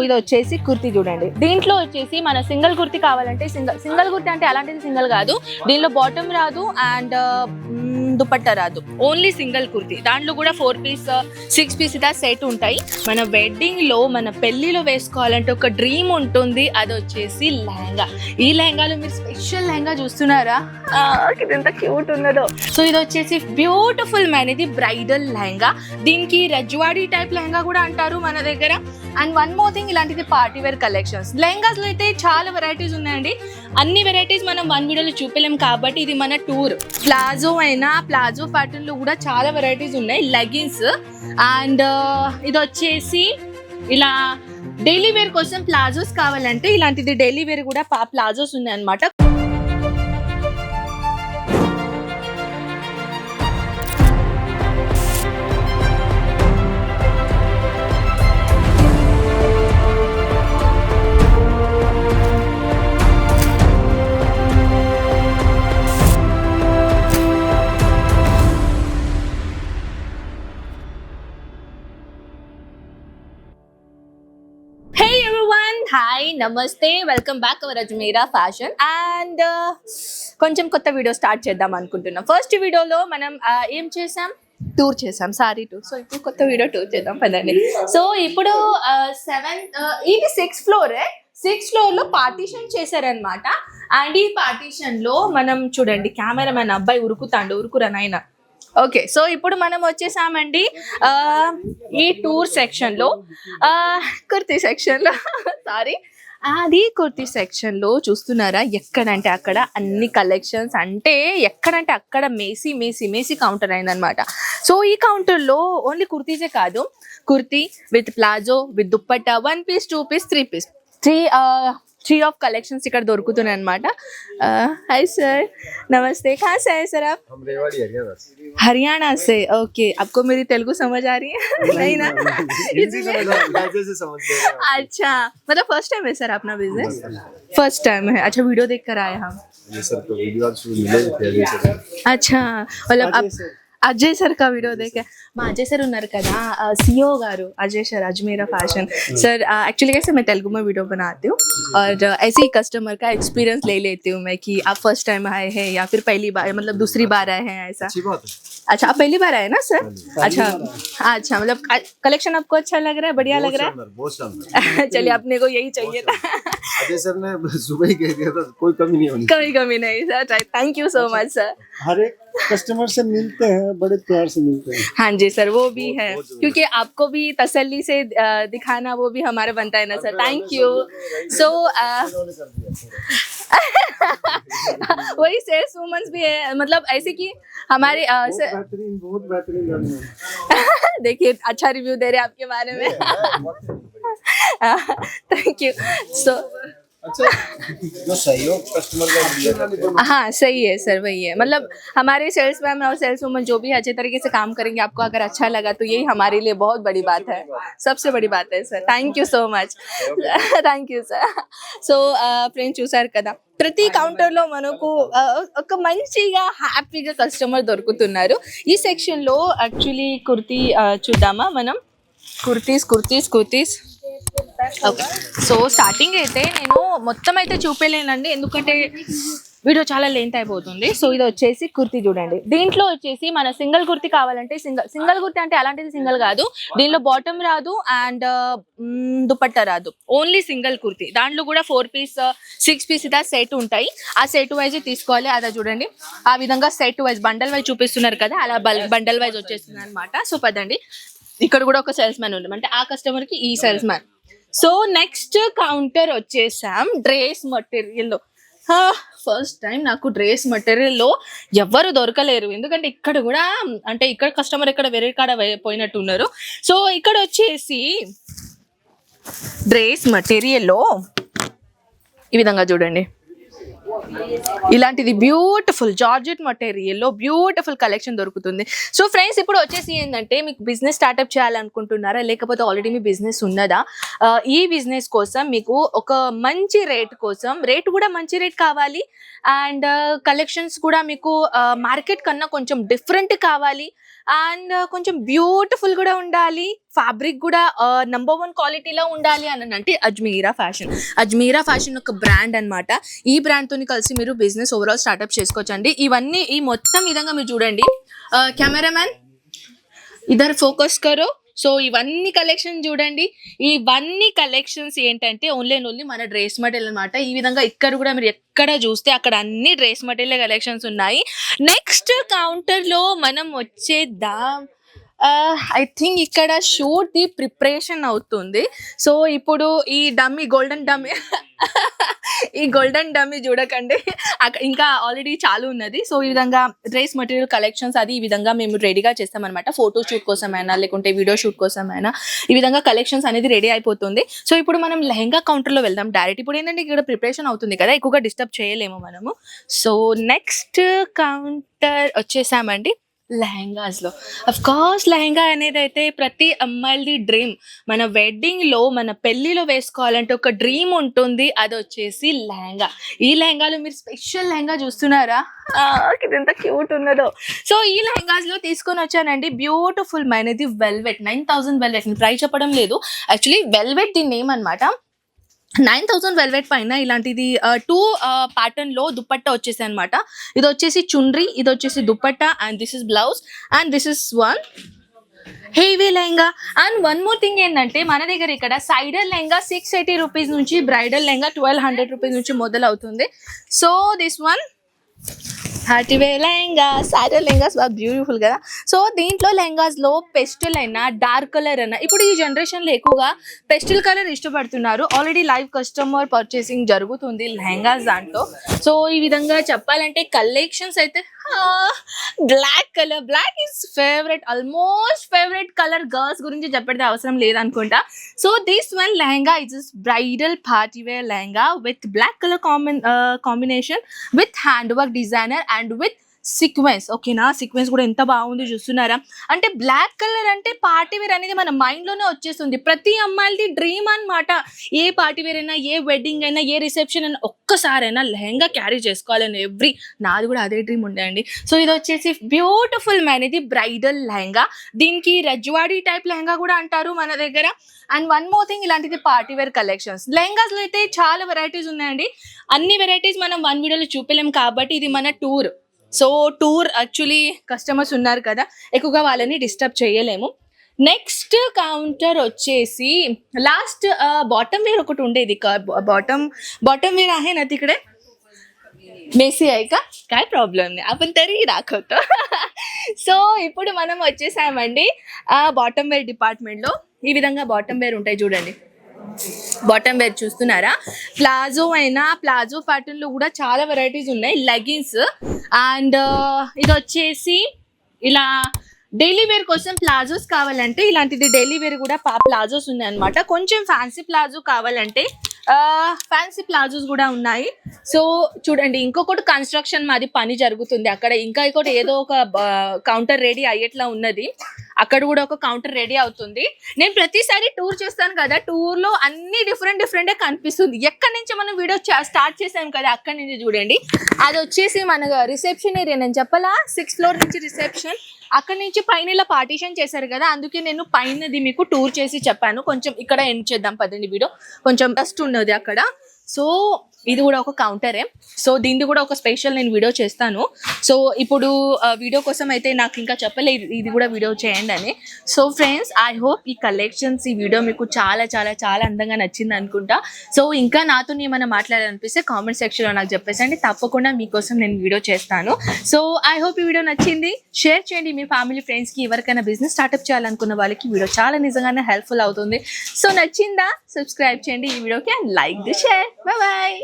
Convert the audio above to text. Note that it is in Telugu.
ఇది వచ్చేసి కుర్తీ చూడండి. దీంట్లో వచ్చేసి మన సింగిల్ కుర్తీ కావాలంటే సింగిల్ కుర్తీ అంటే అలాంటిది సింగిల్ కాదు, దీనిలో బాటమ్ రాదు అండ్ దుపట్టా రాదు, ఓన్లీ సింగిల్ కుర్తీ. దాంట్లో కూడా 4 పీస్ 6 పీస్ ఇలా సెట్ ఉంటాయి. మన వెడ్డింగ్ లో మన పెళ్లిలో వేసుకోవాలంటే ఒక డ్రీమ్ ఉంటుంది, అది వచ్చేసి లెహంగా. ఈ లెహంగాలో మీరు స్పెషల్ లెహంగా చూస్తున్నారా, ఇది ఎంత క్యూట్ ఉన్నదో. సో ఇది వచ్చేసి బ్యూటిఫుల్ మ్యాన్, ఇది బ్రైడల్ లెహంగా. దీనికి రజ్వాడీ టైప్ లెహంగా కూడా అంటారు మన దగ్గర. అండ్ వన్ మోర్ థింగ్, ఇలాంటిది పార్టీ వేర్ కలెక్షన్స్. లెహంగాస్ లో అయితే చాలా వెరైటీస్ ఉన్నాయండి. అన్ని వెరైటీస్ మనం వన్ వీడియోలో చూపలేం కాబట్టి ఇది మన టూర్. ప్లాజో అయినా ప్లాజో ప్యాటర్న్ లో కూడా చాలా వెరైటీస్ ఉన్నాయి. లెగిన్స్ అండ్ ఇది వచ్చేసి ఇలా డైలీ వేర్ కోసం ప్లాజోస్ కావాలంటే ఇలాంటిది డైలీ వేర్ కూడా ప్లాజోస్ ఉన్నాయి అన్నమాట. హాయ్ నమస్తే, welcome back our Ajmeera fashion. And కొంచెం కొత్త వీడియో స్టార్ట్ చేద్దాం అనుకుంటున్నాం. ఫస్ట్ వీడియోలో మనం ఏం చేసాం, టూర్ చేసాం, సారీ టూర్. సో ఇప్పుడు కొత్త వీడియో టూర్ చేద్దాం పదండి. సో ఇప్పుడు ఇది 6th floor. 6th floor లో పార్టీషన్ చేశారనమాట. అండ్ ఈ పార్టీషన్ లో మనం చూడండి, కెమెరామెన్ అబ్బాయి ఉరుకురా నాయన. ఓకే, సో ఇప్పుడు మనం వచ్చేసామండి ఈ టూర్ సెక్షన్ లో, కుర్తీ సెక్షన్ లో సారీ అది కుర్తీ సెక్షన్ లో చూస్తున్నారా, ఎక్కడంటే అక్కడ అన్ని కలెక్షన్స్, అంటే ఎక్కడంటే అక్కడ మేసీ కౌంటర్ అయిందనమాట. సో ఈ కౌంటర్ లో ఓన్లీ కుర్తీసే కాదు, kurti with palazzo with dupatta, 1 piece 2 piece 3 piece 3 of collections ఇక్కడ దొరుకుతున్నాయి అన్నమాట. हाय सर, नमस्ते. कहाँ से आए सर आप? हम रेवाड़ी हरियाणा से. ओके, आपको मेरी तेलुगु समझ आ रही है? नहीं ना? अच्छा, मतलब फर्स्ट टाइम है सर अपना बिजनेस? फर्स्ट टाइम है. अच्छा, वीडियो देख कर आए हम. अच्छा, मतलब आप अजय सर का वीडियो देखे. మా अजय सर उन्नर कदा, सीईओ गारू Ajay sir Ajmera fashion sir. Actually कैसे मैं तेलुगु में वीडियो बनाती हूँ और ऐसे ही कस्टमर का एक्सपीरियंस ले लेती हूँ मैं कि आप फर्स्ट टाइम आए हैं या फिर पहली बार, मतलब दूसरी बार आए हैं ऐसा. अच्छा, आप पहली बार आए ना सर? अच्छा, मतलब कलेक्शन आपको अच्छा लग रहा है, बढ़िया लग रहा है? चलिए, अपने को यही चाहिए था. अजय सर ने सुबह ही कह दिया था कोई कमी नहीं होनी, कोई कमी नहीं sir. Thank you so much sir. हर एक कस्टमर से मिलते हैं, बड़े प्यार से मिलते हैं. हाँ जी सर, वो भी है, क्योंकि आपको भी तसल्ली से दिखाना वो भी हमारा बनता है ना सर. Thank you. सो वही सेल्स वुमेन्स भी है, मतलब ऐसे कि हमारे बहुत बेहतरीन देखिए, अच्छा रिव्यू दे रहे हैं आपके बारे में. Thank you. सो अच्छा, जो सहयोग कस्टमर का दिया जाता है. हाँ सही है सर, वही है. मतलब हमारे सेल्स मैम और सेल्स वुमन जो भी अच्छे तरीके से काम करेंगे, आपको अगर अच्छा लगा तो यही हमारे लिए बहुत बड़ी बात है, सबसे बड़ी बात है sir. Thank you so much. Thank you sir. So friends చూసారు కదా, ప్రతి కౌంటర్లో మనకు ఒక మంచిగా హ్యాపీగా కస్టమర్ దొరుకుతున్నారు. ఈ సెక్షన్లో యాక్చువల్లీ కుర్తీ చూద్దామా మనం. కుర్తీస్ ఓకే. సో స్టార్టింగ్ అయితే నేను మొత్తం అయితే చూపలేనండి, ఎందుకంటే వీడియో చాలా లెంత్ అయిపోతుంది. సో ఇది వచ్చేసి కుర్తీ చూడండి. దీంట్లో వచ్చేసి మన సింగిల్ కుర్తీ కావాలంటే సింగిల్ కుర్తీ అంటే అలాంటిది సింగిల్ కాదు, దీనిలో బాటమ్ రాదు అండ్ దుపట్టా రాదు, ఓన్లీ సింగిల్ కుర్తీ. దాంట్లో కూడా 4 పీస్ 6 పీస్ ఇలా సెట్ ఉంటాయి. ఆ సెట్ వైజ్ తీసుకోవాలి. అదే చూడండి, ఆ విధంగా సెట్ వైజ్ బండల్ వైజ్ చూపిస్తున్నారు కదా, అలా బండల్ వైజ్ వచ్చేస్తుంది అనమాట. సో పదండి, ఇక్కడ కూడా ఒక సేల్స్ మ్యాన్ ఉంది, అంటే ఆ కస్టమర్ కి ఈ sales man. So next counter వచ్చేసాం డ్రెస్ మటీరియల్లో. ఫస్ట్ టైం నాకు డ్రెస్ మటీరియల్లో ఎవరు దొరకలేరు, ఎందుకంటే ఇక్కడ కూడా అంటే ఇక్కడ కస్టమర్ ఇక్కడ వేరే కాడ పోయినట్టు ఉన్నారు. సో ఇక్కడ వచ్చేసి డ్రెస్ మటీరియల్లో ఈ విధంగా చూడండి, ఇలాంటిది బ్యూటిఫుల్ జార్జెట్ మటీరియల్లో బ్యూటిఫుల్ కలెక్షన్ దొరుకుతుంది. సో ఫ్రెండ్స్, ఇప్పుడు వచ్చేసి ఏంటంటే, మీకు బిజినెస్ స్టార్ట్అప్ చేయాలనుకుంటున్నారా, లేకపోతే ఆల్రెడీ మీ బిజినెస్ ఉన్నదా, ఈ బిజినెస్ కోసం మీకు ఒక మంచి రేట్ కోసం, రేట్ కూడా మంచి రేట్ కావాలి అండ్ కలెక్షన్స్ కూడా మీకు మార్కెట్ కన్నా కొంచెం డిఫరెంట్ కావాలి అండ్ కొంచెం బ్యూటిఫుల్ కూడా ఉండాలి, ఫ్యాబ్రిక్ కూడా #1 క్వాలిటీలో ఉండాలి అని అంటే అజ్మీరా ఫ్యాషన్ ఒక బ్రాండ్ అన్నమాట. ఈ బ్రాండ్ తోని కలిసి మీరు బిజినెస్ ఓవరాల్ స్టార్ట్అప్ చేసుకోవచ్చండి. ఇవన్నీ ఈ మొత్తం విధంగా మీరు చూడండి. కెమెరామ్యాన్ ఇద్దరు ఫోకస్ కరో. సో ఇవన్నీ కలెక్షన్ చూడండి. ఇవన్నీ కలెక్షన్స్ ఏంటంటే ఓన్లీ మన డ్రెస్ మెటీరియల్ అనమాట. ఈ విధంగా ఇక్కడ కూడా మీరు ఎక్కడ చూస్తే అక్కడ అన్ని డ్రెస్ మెటీరియల్ కలెక్షన్స్ ఉన్నాయి. నెక్స్ట్ కౌంటర్ లో మనం వచ్చేద్దాం. ఐ థింక్ ఇక్కడ షూట్ ది ప్రిపరేషన్ అవుతుంది. సో ఇప్పుడు ఈ గోల్డెన్ డమ్మీ చూడకండి, ఇంకా ఆల్రెడీ చాలా ఉన్నది. సో ఈ విధంగా డ్రెస్ మెటీరియల్ కలెక్షన్స్ అది ఈ విధంగా మేము రెడీగా చేస్తామన్నమాట. ఫోటో షూట్ కోసమైనా లేకుంటే వీడియో షూట్ కోసమైనా ఈ విధంగా కలెక్షన్స్ అనేది రెడీ అయిపోతుంది. సో ఇప్పుడు మనం లెహంగా కౌంటర్లో వెళ్దాం డైరెక్ట్. ఇప్పుడు ఏంటంటే ఇక్కడ ప్రిపరేషన్ అవుతుంది కదా, ఎక్కువగా డిస్టర్బ్ చేయలేము మనము. సో నెక్స్ట్ కౌంటర్ వచ్చేసామండి లెహంగాస్ లో. అఫ్ కోర్స్ లెహంగా అనేది అయితే ప్రతి అమ్మాయిలది డ్రీమ్. మన వెడ్డింగ్ లో మన పెళ్లిలో వేసుకోవాలంటే ఒక డ్రీమ్ ఉంటుంది, అది వచ్చేసి లెహంగా. ఈ లెహంగాలో మీరు స్పెషల్ లెహంగా చూస్తున్నారా, ఇది ఎంత క్యూట్ ఉన్నదో. సో ఈ లెహంగాస్ లో తీసుకొని వచ్చానండి. బ్యూటిఫుల్ మైనది వెల్వెట్, 9000 వెల్వెట్. ప్రైస్ చెప్పడం లేదు, యాక్చువల్లీ వెల్వెట్ దీని నేమ్ అనమాట. 9000 వెల్వెట్ పైన ఇలాంటిది 2 ప్యాటర్న్ లో దుపట్టా వచ్చేసి అనమాట. ఇది వచ్చేసి చుండ్రీ, ఇది వచ్చేసి dupatta, and this is blouse, and this is one heavy lehenga. And one more thing ఏంటంటే మన దగ్గర ఇక్కడ సైడర్ లెహంగా 680 రూపీస్ నుంచి, బ్రైడల్ లెహంగా 1200 రూపీస్ నుంచి మొదలవుతుంది. So this one party wear lehenga, సైడర్ లెహంగాస్ బాగా బ్యూటిఫుల్ కదా. సో దీంట్లో లెహంగాస్ లో పెస్టల్ అయినా డార్క్ కలర్ అయినా, ఇప్పుడు ఈ జనరేషన్ లో ఎక్కువగా పెస్టల్ కలర్ ఇష్టపడుతున్నారు. ఆల్రెడీ లైవ్ కస్టమర్ పర్చేసింగ్ జరుగుతుంది లెహంగాస్ దాంట్లో. సో ఈ విధంగా చెప్పాలంటే కలెక్షన్స్ అయితే black is favourite, almost favourite colour. Girls గురించి చెప్పేది అవసరం లేదనుకుంటా. So this one lehenga is bridal party wear lehenga with black colour combination with hand work designer and with sequence. ఓకేనా, సీక్వెన్స్ కూడా ఎంత బాగుంది చూస్తున్నారా. అంటే బ్లాక్ కలర్ అంటే పార్టీ వేర్ అనేది మన మైండ్ లోనే వచ్చేస్తుంది. ప్రతి అమ్మాయిలది డ్రీమ్ అన్నమాట. ఏ పార్టీ వేర్ అయినా, ఏ వెడ్డింగ్ అయినా, ఏ రిసెప్షన్ అయినా ఒక్కసారైనా లెహంగా క్యారీ చేసుకోవాలని నాది కూడా అదే డ్రీమ్ ఉండే అండి. సో ఇది వచ్చేసి బ్యూటిఫుల్ మ్యాన్, ఇది బ్రైడల్ లెహంగా. దీనికి రజ్వాడీ టైప్ లెహంగా కూడా అంటారు మన దగ్గర. అండ్ వన్ మోర్ థింగ్, ఇలాంటిది పార్టీ వేర్ కలెక్షన్స్. లెహంగాస్ లో అయితే చాలా వెరైటీస్ ఉన్నాయండి. అన్ని వెరైటీస్ మనం వన్ వీడియోలో చూపలేము కాబట్టి ఇది మన tour. So tour actually customers ఉన్నారు కదా, ఎక్కువగా వాళ్ళని డిస్టర్బ్ చేయలేము. నెక్స్ట్ కౌంటర్ వచ్చేసి లాస్ట్ बॉटम वेयर ఒకటి ఉండేది. बॉटम वेयर आहे ना तिकडे, मेसी आहे का, काय प्रॉब्लेम नाही, आपण तरी दाखवतो. సో ఇప్పుడు మనం వచ్చేసామండి బాటమ్ వేర్ డిపార్ట్మెంట్ లో. ఈ విధంగా బాటమ్ వేర్ ఉంటాయి చూడండి. బాటమ్ వేర్ చూస్తున్నారా, ప్లాజో అయినా, ప్లాజో ప్యాటర్న్ లో కూడా చాలా వెరైటీస్ ఉన్నాయి. లెగిన్స్ అండ్ ఇది వచ్చేసి ఇలా డైలీ వేర్ కోసం ప్లాజోస్ కావాలంటే ఇలాంటిది డైలీ వేర్ కూడా ప్లాజోస్ ఉన్నాయి అనమాట. కొంచెం ఫ్యాన్సీ ప్లాజో కావాలంటే ఫ్యాన్సీ ప్లాజోస్ కూడా ఉన్నాయి. సో చూడండి, ఇంకొకటి కన్స్ట్రక్షన్ మాది పని జరుగుతుంది అక్కడ, ఇంకా ఇంకోటి ఏదో ఒక కౌంటర్ రెడీ అయ్యేట్లా ఉన్నది. అక్కడ కూడా ఒక కౌంటర్ రెడీ అవుతుంది. నేను ప్రతిసారి టూర్ చేస్తాను కదా, టూర్ లో అన్ని డిఫరెంట్ కనిపిస్తుంది. ఎక్కడి నుంచి మనం వీడియో స్టార్ట్ చేసాం కదా, అక్కడి నుంచి చూడండి. అది వచ్చేసి మన రిసెప్షన్ ఏరియా. నేను చెప్పాలా, 6th ఫ్లోర్ నుంచి రిసెప్షన్, అక్కడి నుంచి పైన ఇలా పార్టీషన్ చేశారు కదా, అందుకే నేను పైనది మీకు టూర్ చేసి చెప్పాను. కొంచెం ఇక్కడ ఎండ్ చేద్దాం పదండి, వీడియో కొంచెం డస్ట్ ఉన్నది అక్కడ. సో ఇది కూడా ఒక కౌంటరే. సో దీన్ని కూడా ఒక స్పెషల్ నేను వీడియో చేస్తాను. సో ఇప్పుడు వీడియో కోసం అయితే నాకు ఇంకా చెప్పలేదు ఇది కూడా వీడియో చేయండి అని. సో ఫ్రెండ్స్, ఐ హోప్ ఈ కలెక్షన్స్, ఈ వీడియో మీకు చాలా చాలా చాలా అందంగా నచ్చింది అనుకుంటా. సో ఇంకా నాతో ఏమైనా మాట్లాడాలనిపిస్తే కామెంట్ సెక్షన్లో నాకు చెప్పేసండి, తప్పకుండా మీకోసం నేను వీడియో చేస్తాను. సో ఐ హోప్ ఈ వీడియో నచ్చింది. షేర్ చేయండి మీ ఫ్యామిలీ ఫ్రెండ్స్కి, ఎవరికైనా బిజినెస్ స్టార్ట్అప్ చేయాలనుకున్న వాళ్ళకి వీడియో చాలా నిజంగానే హెల్ప్ఫుల్ అవుతుంది. సో నచ్చిందా, సబ్స్క్రైబ్ చేయండి ఈ వీడియోకి and like the share. Bye bye.